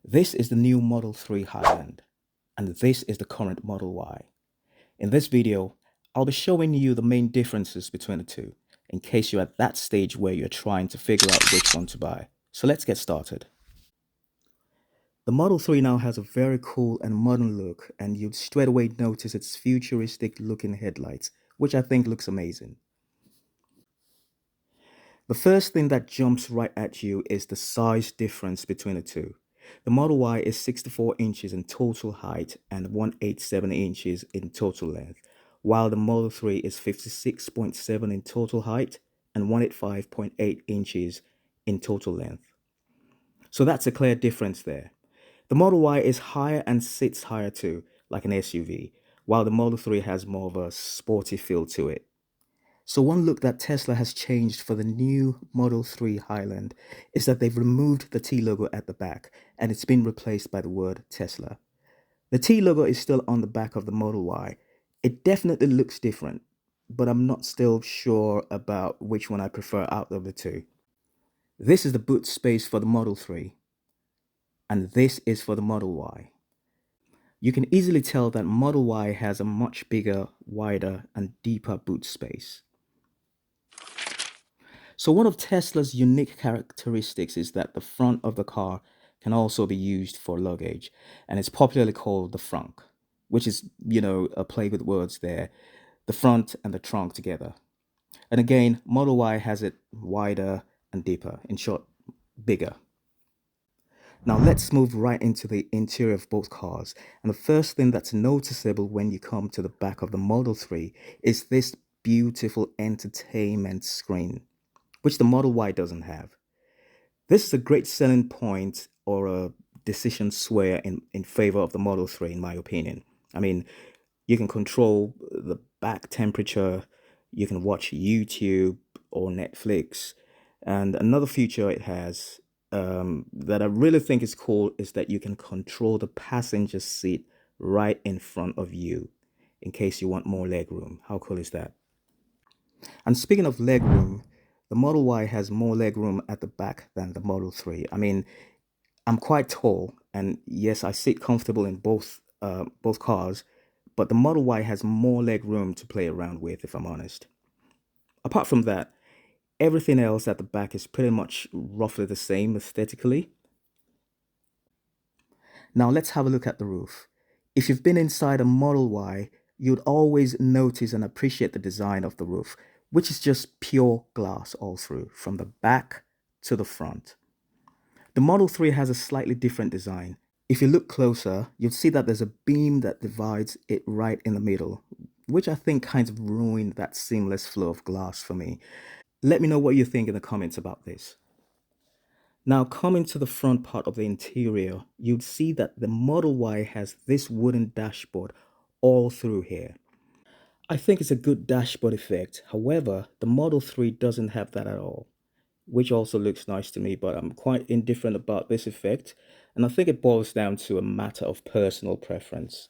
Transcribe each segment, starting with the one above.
This is the new Model 3 Highland, and this is the current Model Y. In this video, I'll be showing you the main differences between the two, in case you're at that stage where you're trying to figure out which one to buy. So let's get started. The Model 3 now has a very cool and modern look, and you'd straight away notice its futuristic looking headlights, which I think looks amazing. The first thing that jumps right at you is the size difference between the two. The Model Y is 64 inches in total height and 187 inches in total length, while the Model 3 is 56.7 in total height and 185.8 inches in total length. So that's a clear difference there. The Model Y is higher and sits higher too, like an SUV, while the Model 3 has more of a sporty feel to it. So one look that Tesla has changed for the new Model 3 Highland is that they've removed the T logo at the back and it's been replaced by the word Tesla. The T logo is still on the back of the Model Y. It definitely looks different, but I'm not still sure about which one I prefer out of the two. This is the boot space for the Model 3, and this is for the Model Y. You can easily tell that Model Y has a much bigger, wider, and deeper boot space. So one of Tesla's unique characteristics is that the front of the car can also be used for luggage, and it's popularly called the frunk, which is, a play with words there, the front and the trunk together. And again, Model Y has it wider and deeper, in short, bigger. Now let's move right into the interior of both cars. And the first thing that's noticeable when you come to the back of the Model 3 is this beautiful entertainment screen, which the Model Y doesn't have. This is a great selling point or a decision sway in favor of the Model 3, in my opinion. I mean, you can control the back temperature, you can watch YouTube or Netflix. And another feature it has that I really think is cool is that you can control the passenger seat right in front of you in case you want more leg room. How cool is that? And speaking of leg room, the Model Y has more leg room at the back than the Model 3. I mean, I'm quite tall, and yes, I sit comfortable in both cars, but the Model Y has more leg room to play around with, if I'm honest. Apart from that, everything else at the back is pretty much roughly the same aesthetically. Now let's have a look at the roof. If you've been inside a Model Y, you'd always notice and appreciate the design of the roof, which is just pure glass all through, from the back to the front. The Model 3 has a slightly different design. If you look closer, you'll see that there's a beam that divides it right in the middle, which I think kind of ruined that seamless flow of glass for me. Let me know what you think in the comments about this. Now, coming to the front part of the interior, you'd see that the Model Y has this wooden dashboard all through here. I think it's a good dashboard effect. However, the Model 3 doesn't have that at all, which also looks nice to me, but I'm quite indifferent about this effect, and I think it boils down to a matter of personal preference.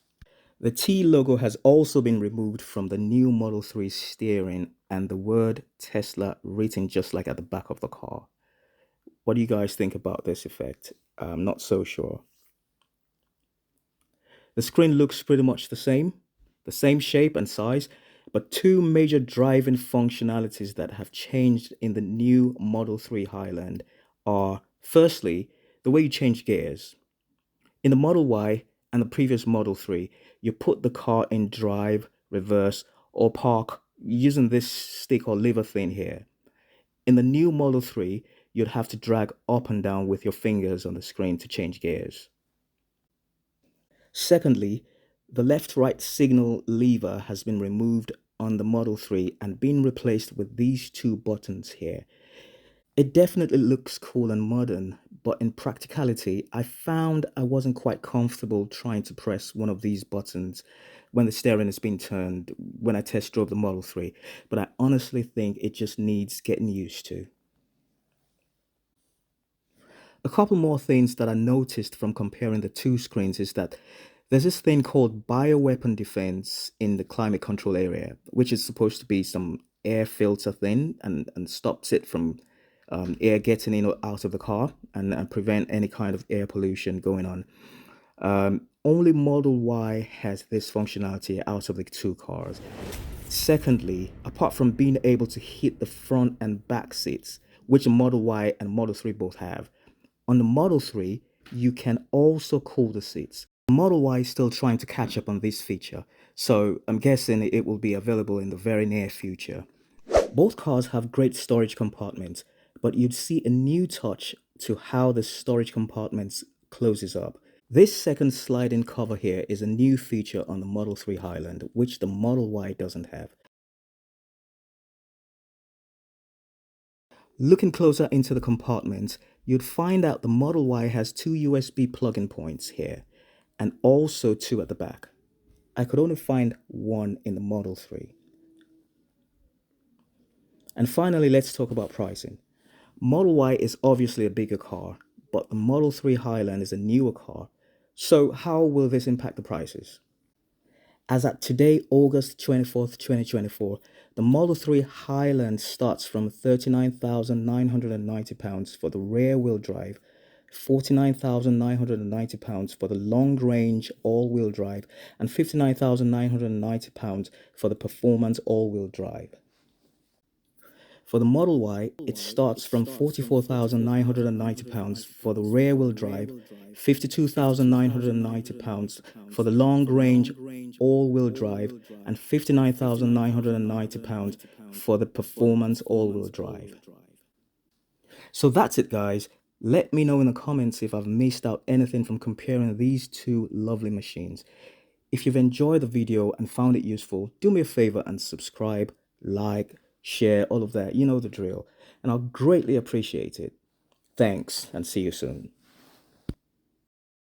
The T logo has also been removed from the new Model 3 steering and the word Tesla written just like at the back of the car. What do you guys think about this effect? I'm not so sure. The screen looks pretty much the same shape and size, but two major driving functionalities that have changed in the new Model 3 Highland are firstly, the way you change gears. In the Model Y and the previous Model 3, you put the car in drive, reverse, or park using this stick or lever thing here. In the new Model 3, you'd have to drag up and down with your fingers on the screen to change gears. Secondly, the left-right signal lever has been removed on the Model 3 and been replaced with these two buttons here. It definitely looks cool and modern, but in practicality, I found I wasn't quite comfortable trying to press one of these buttons when the steering has been turned when I test drove the Model 3, but I honestly think it just needs getting used to. A couple more things that I noticed from comparing the two screens is that there's this thing called bioweapon defense in the climate control area, which is supposed to be some air filter thing and stops it from air getting in or out of the car, and prevent any kind of air pollution going on. Only Model Y has this functionality out of the two cars. Secondly, apart from being able to heat the front and back seats, which Model Y and Model 3 both have, on the Model 3, you can also cool the seats. Model Y is still trying to catch up on this feature, so I'm guessing it will be available in the very near future. Both cars have great storage compartments, but you'd see a new touch to how the storage compartments closes up. This second sliding cover here is a new feature on the Model 3 Highland, which the Model Y doesn't have. Looking closer into the compartment, you'd find out the Model Y has two USB plug-in points here, and also two at the back. I could only find one in the Model 3. And finally, let's talk about pricing. Model Y is obviously a bigger car, but the Model 3 Highland is a newer car. So how will this impact the prices? As at today, August 24th, 2024, the Model 3 Highland starts from £39,990 for the rear-wheel drive, £49,990 for the long-range all-wheel drive, and £59,990 for the performance all-wheel drive. For the Model Y, it starts from £44,990 for the rear-wheel drive, £52,990 for the long-range all-wheel drive, and £59,990 for the performance all-wheel drive. So that's it, guys. Let me know in the comments if I've missed out anything from comparing these two lovely machines. If you've enjoyed the video and found it useful, do me a favor and subscribe, like, share, all of that. You know the drill. And I'll greatly appreciate it. Thanks, and see you soon.